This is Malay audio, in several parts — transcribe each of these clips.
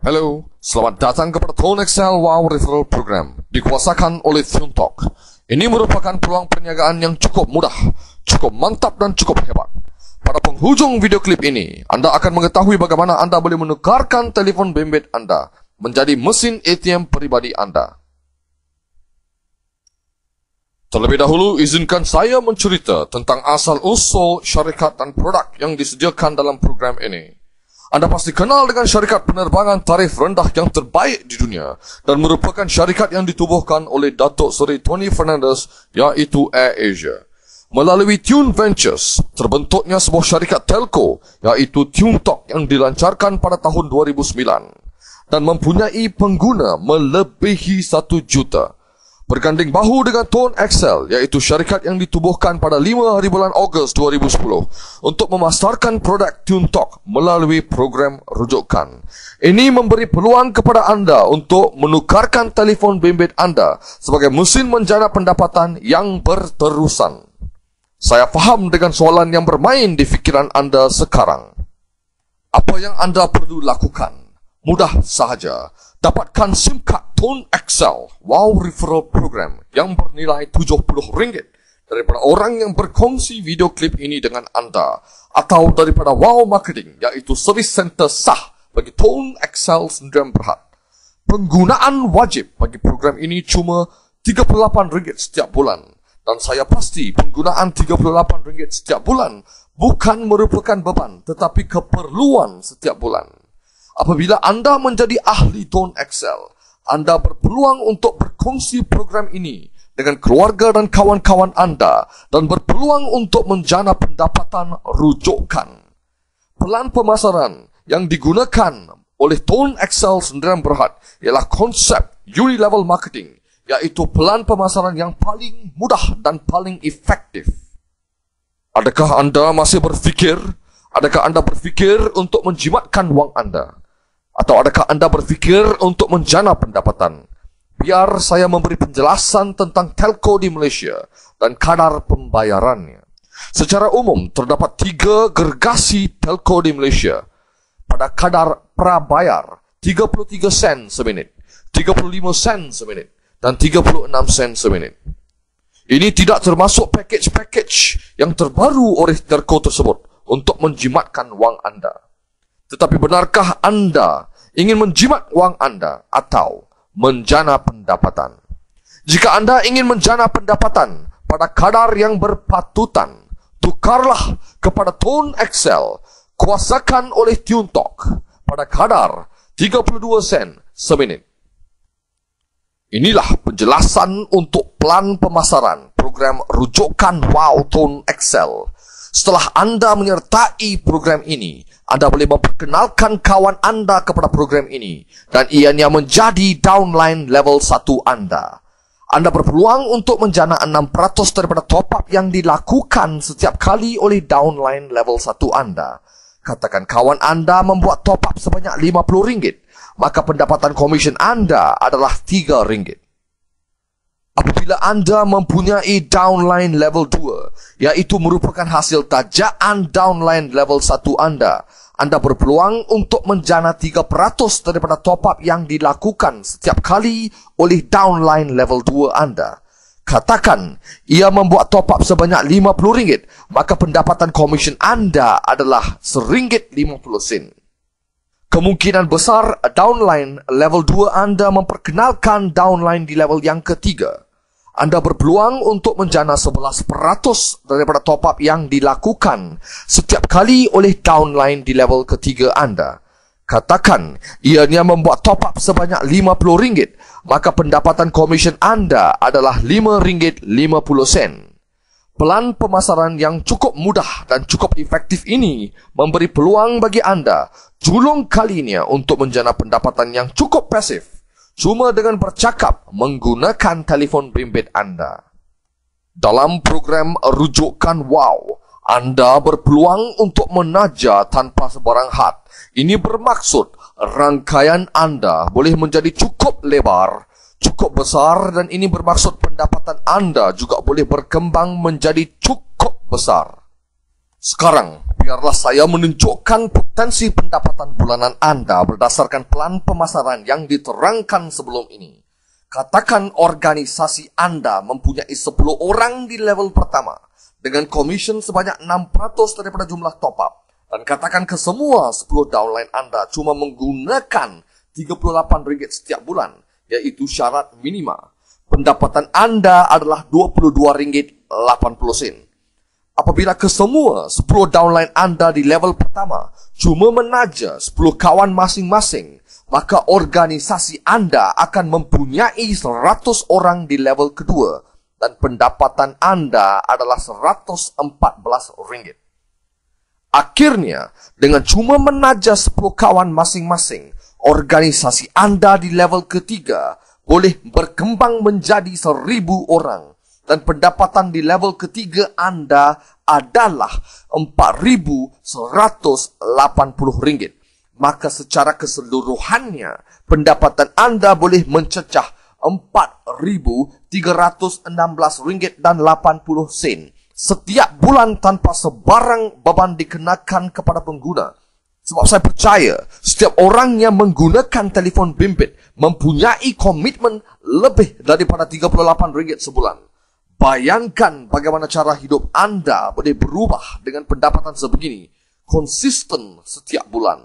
Halo, selamat datang kepada Tone Excel Wow Referral Program dikuasakan oleh Tiuntok. Ini merupakan peluang perniagaan yang cukup mudah, cukup mantap dan cukup hebat. Pada penghujung video klip ini, Anda akan mengetahui bagaimana Anda boleh menukarkan telefon bimbit Anda menjadi mesin ATM pribadi Anda. Terlebih dahulu, izinkan saya mencerita tentang asal-usul syarikat dan produk yang disediakan dalam program ini. Anda pasti kenal dengan syarikat penerbangan tarif rendah yang terbaik di dunia dan merupakan syarikat yang ditubuhkan oleh Datuk Seri Tony Fernandez, iaitu AirAsia. Melalui Tune Ventures, terbentuknya sebuah syarikat telco, iaitu Tiuntok yang dilancarkan pada tahun 2009 dan mempunyai pengguna melebihi 1 juta. Berganding bahu dengan Tone Excel, iaitu syarikat yang ditubuhkan pada 5 hari bulan Ogos 2010 untuk memasarkan produk Tiuntok melalui program rujukan. Ini memberi peluang kepada anda untuk menukarkan telefon bimbit anda sebagai mesin menjana pendapatan yang berterusan. Saya faham dengan soalan yang bermain di fikiran anda sekarang. Apa yang anda perlu lakukan? Mudah sahaja. Dapatkan SIM card Tone Excel Wow Referral Program yang bernilai RM70 daripada orang yang berkongsi video klip ini dengan anda, atau daripada Wow Marketing, iaitu servis center sah bagi Tone Excel Sdn Bhd. Penggunaan wajib bagi program ini cuma RM38 setiap bulan, dan saya pasti penggunaan RM38 setiap bulan bukan merupakan beban tetapi keperluan setiap bulan. Apabila anda menjadi ahli Tone Excel, anda berpeluang untuk berkongsi program ini dengan keluarga dan kawan-kawan anda dan berpeluang untuk menjana pendapatan rujukan. Pelan pemasaran yang digunakan oleh Tone Excel Sdn Bhd ialah konsep unilevel marketing, iaitu pelan pemasaran yang paling mudah dan paling efektif. Adakah anda masih berfikir? Adakah anda berfikir untuk menjimatkan wang anda? Atau adakah anda berfikir untuk menjana pendapatan? Biar saya memberi penjelasan tentang telco di Malaysia dan kadar pembayarannya. Secara umum, terdapat 3 gergasi telco di Malaysia pada kadar prabayar 33 sen seminit, 35 sen seminit dan 36 sen seminit. Ini tidak termasuk pakej-pakej yang terbaru oleh telco tersebut untuk menjimatkan wang anda. Tetapi benarkah anda ingin menjimat wang anda atau menjana pendapatan? Jika anda ingin menjana pendapatan pada kadar yang berpatutan, tukarlah kepada Tone Excel kuasakan oleh Tiuntok pada kadar 32 sen seminit. Inilah penjelasan untuk plan pemasaran program rujukan Wow Tone Excel. Setelah anda menyertai program ini, anda boleh memperkenalkan kawan anda kepada program ini dan ianya menjadi downline level 1 anda. Anda berpeluang untuk menjana 6% daripada top up yang dilakukan setiap kali oleh downline level 1 anda. Katakan kawan anda membuat top up sebanyak RM50, maka pendapatan komisen anda adalah RM3. Apabila anda mempunyai downline level 2, iaitu merupakan hasil tajaan downline level 1 anda berpeluang untuk menjana 3% daripada top up yang dilakukan setiap kali oleh downline level 2 anda. Katakan ia membuat top up sebanyak RM50, maka pendapatan komisen anda adalah RM1.50. Kemungkinan besar downline level 2 anda memperkenalkan downline di level yang ketiga. Anda berpeluang untuk menjana 11% daripada top up yang dilakukan setiap kali oleh downline di level ketiga anda. Katakan ianya membuat top up sebanyak RM50, maka pendapatan komisen anda adalah RM5.50. Pelan pemasaran yang cukup mudah dan cukup efektif ini memberi peluang bagi anda julung kalinya untuk menjana pendapatan yang cukup pasif cuma dengan bercakap menggunakan telefon bimbit anda. Dalam program rujukan Wow, anda berpeluang untuk menaja tanpa sebarang had. Ini bermaksud rangkaian anda boleh menjadi cukup lebar, cukup besar, dan ini bermaksud pendapatan anda juga boleh berkembang menjadi cukup besar. Sekarang, biarlah saya menunjukkan potensi pendapatan bulanan Anda berdasarkan plan pemasaran yang diterangkan sebelum ini. Katakan organisasi Anda mempunyai 10 orang di level pertama dengan komisen sebanyak 6% daripada jumlah top up. Dan katakan ke semua 10 downline Anda cuma menggunakan RM38 setiap bulan, yaitu syarat minima. Pendapatan Anda adalah RM22.80. Apabila kesemua 10 downline Anda di level pertama cuma menaja 10 kawan masing-masing, maka organisasi Anda akan mempunyai 100 orang di level kedua dan pendapatan Anda adalah RM114. Akhirnya, dengan cuma menaja 10 kawan masing-masing, organisasi Anda di level ketiga boleh berkembang menjadi 1,000 orang. Dan pendapatan di level ketiga Anda adalah RM4,180. Maka secara keseluruhannya, pendapatan Anda boleh mencecah RM4,316.80 setiap bulan tanpa sebarang beban dikenakan kepada pengguna. Sebab saya percaya, setiap orang yang menggunakan telefon bimbit mempunyai komitmen lebih daripada RM38 sebulan. Bayangkan bagaimana cara hidup Anda boleh berubah dengan pendapatan sebegini, konsisten setiap bulan.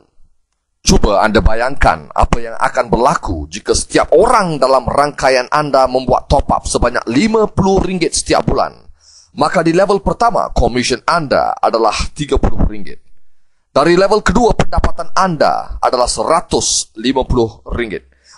Coba Anda bayangkan apa yang akan berlaku jika setiap orang dalam rangkaian Anda membuat top up sebanyak RM50 setiap bulan. Maka di level pertama, komisen Anda adalah RM30. Dari level kedua, pendapatan Anda adalah RM150.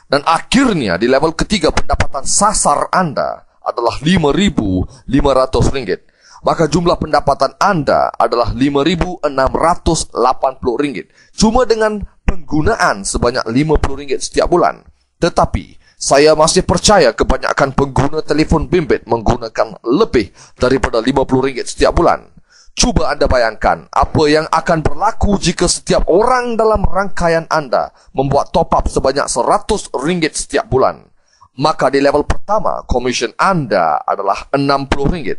Dan akhirnya di level ketiga, pendapatan sasar Anda adalah RM5,500. Maka jumlah pendapatan Anda adalah RM5,680. Cuma dengan penggunaan sebanyak RM50 setiap bulan. Tetapi, saya masih percaya kebanyakan pengguna telefon bimbit menggunakan lebih daripada RM50 setiap bulan. Cuba Anda bayangkan apa yang akan berlaku jika setiap orang dalam rangkaian Anda membuat top up sebanyak RM100 setiap bulan. Maka di level pertama, komisen Anda adalah RM60.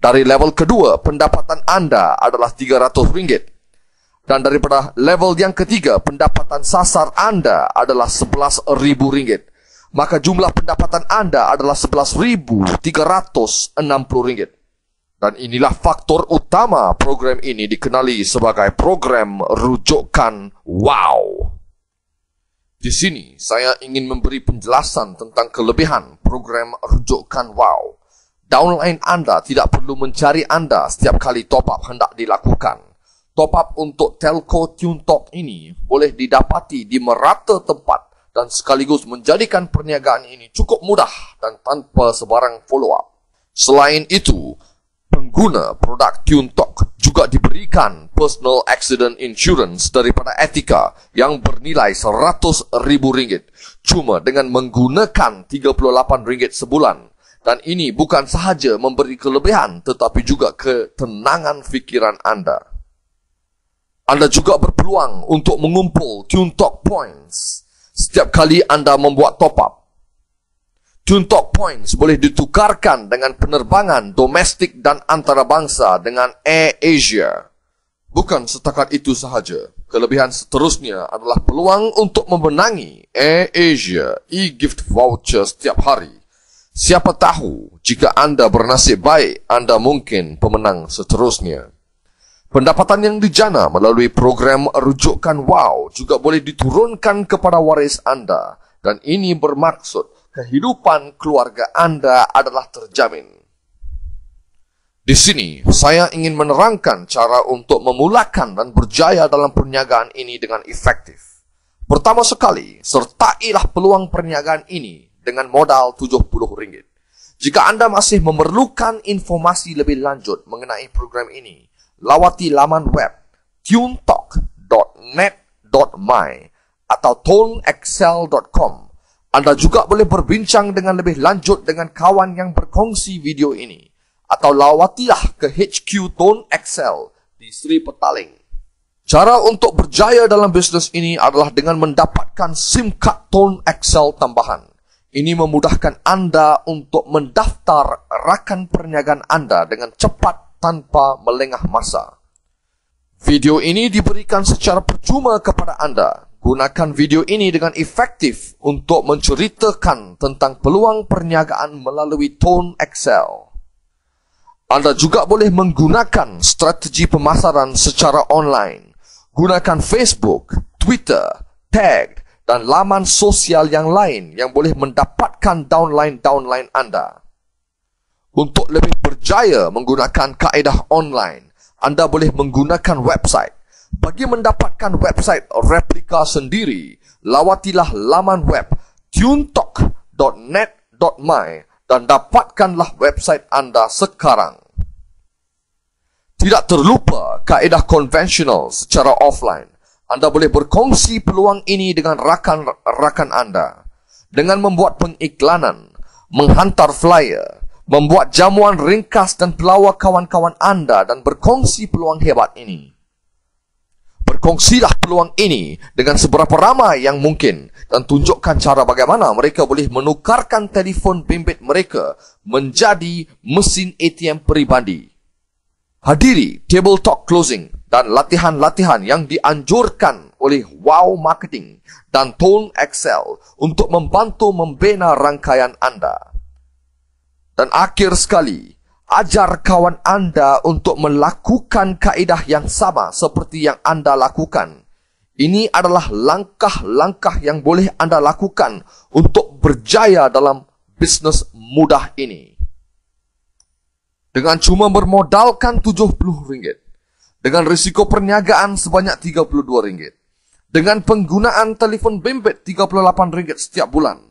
Dari level kedua, pendapatan Anda adalah RM300. Dan daripada level yang ketiga, pendapatan sasar Anda adalah RM11,000. Maka jumlah pendapatan Anda adalah RM11,360. Dan inilah faktor utama program ini dikenali sebagai program rujukan WOW. Di sini, saya ingin memberi penjelasan tentang kelebihan program rujukan WOW. Downline Anda tidak perlu mencari Anda setiap kali top up hendak dilakukan. Top up untuk telco TuneTalk ini boleh didapati di merata tempat dan sekaligus menjadikan perniagaan ini cukup mudah dan tanpa sebarang follow up. Selain itu, pengguna produk TuneTalk juga diberikan personal accident insurance daripada Etika yang bernilai RM100,000 cuma dengan menggunakan RM38 sebulan. Dan ini bukan sahaja memberi kelebihan tetapi juga ketenangan fikiran Anda. Anda juga berpeluang untuk mengumpul TuneTalk Points setiap kali Anda membuat top up. TuneTalk Points boleh ditukarkan dengan penerbangan domestik dan antarabangsa dengan Air Asia. Bukan setakat itu sahaja. Kelebihan seterusnya adalah peluang untuk memenangi Air Asia e-gift voucher setiap hari. Siapa tahu, jika Anda bernasib baik, Anda mungkin pemenang seterusnya. Pendapatan yang dijana melalui program rujukan WOW juga boleh diturunkan kepada waris Anda. Dan ini bermaksud kehidupan keluarga Anda adalah terjamin. Di sini, saya ingin menerangkan cara untuk memulakan dan berjaya dalam perniagaan ini dengan efektif. Pertama sekali, sertailah peluang perniagaan ini dengan modal RM70. Jika Anda masih memerlukan informasi lebih lanjut mengenai program ini, lawati laman web tunetalk.net.my atau toneexcel.com. Anda juga boleh berbincang dengan lebih lanjut dengan kawan yang berkongsi video ini. Atau lawatilah ke HQ Tone Excel di Sri Petaling. Cara untuk berjaya dalam bisnes ini adalah dengan mendapatkan SIM card Tone Excel tambahan. Ini memudahkan Anda untuk mendaftar rakan perniagaan Anda dengan cepat tanpa melengah masa. Video ini diberikan secara percuma kepada anda. Gunakan video ini dengan efektif untuk menceritakan tentang peluang perniagaan melalui Tone Excel. Anda juga boleh menggunakan strategi pemasaran secara online. Gunakan Facebook, Twitter, tag dan laman sosial yang lain yang boleh mendapatkan downline anda. Untuk lebih berjaya menggunakan kaedah online, anda boleh menggunakan website. Bagi mendapatkan website replika sendiri, lawatilah laman web tunetalk.net.my dan dapatkanlah website anda sekarang. Tidak terlupa kaedah konvensional secara offline. Anda boleh berkongsi peluang ini dengan rakan-rakan anda dengan membuat pengiklanan, menghantar flyer, membuat jamuan ringkas dan pelawak kawan-kawan anda dan berkongsi peluang hebat ini. Berkongsilah peluang ini dengan seberapa ramai yang mungkin dan tunjukkan cara bagaimana mereka boleh menukarkan telefon bimbit mereka menjadi mesin ATM peribadi. Hadiri table talk closing dan latihan-latihan yang dianjurkan oleh Wow Marketing dan Tone Excel untuk membantu membina rangkaian anda. Dan akhir sekali, ajar kawan anda untuk melakukan kaedah yang sama seperti yang anda lakukan. Ini adalah langkah-langkah yang boleh anda lakukan untuk berjaya dalam bisnes mudah ini. Dengan cuma bermodalkan RM70, dengan risiko perniagaan sebanyak RM32, dengan penggunaan telefon bimbit RM38 setiap bulan,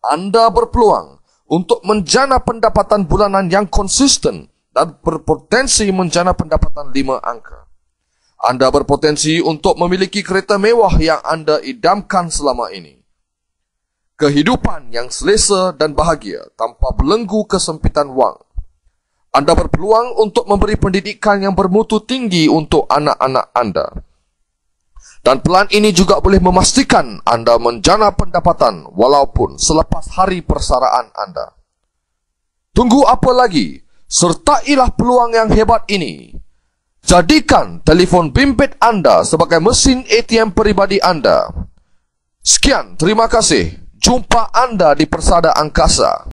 anda berpeluang untuk menjana pendapatan bulanan yang konsisten dan berpotensi menjana pendapatan 5 angka. Anda berpotensi untuk memiliki kereta mewah yang anda idamkan selama ini. Kehidupan yang selesa dan bahagia tanpa belenggu kesempitan wang. Anda berpeluang untuk memberi pendidikan yang bermutu tinggi untuk anak-anak anda. Dan pelan ini juga boleh memastikan anda menjana pendapatan walaupun selepas hari persaraan anda. Tunggu apa lagi? Sertailah peluang yang hebat ini. Jadikan telefon bimbit anda sebagai mesin ATM peribadi anda. Sekian, terima kasih. Jumpa anda di Persada Angkasa.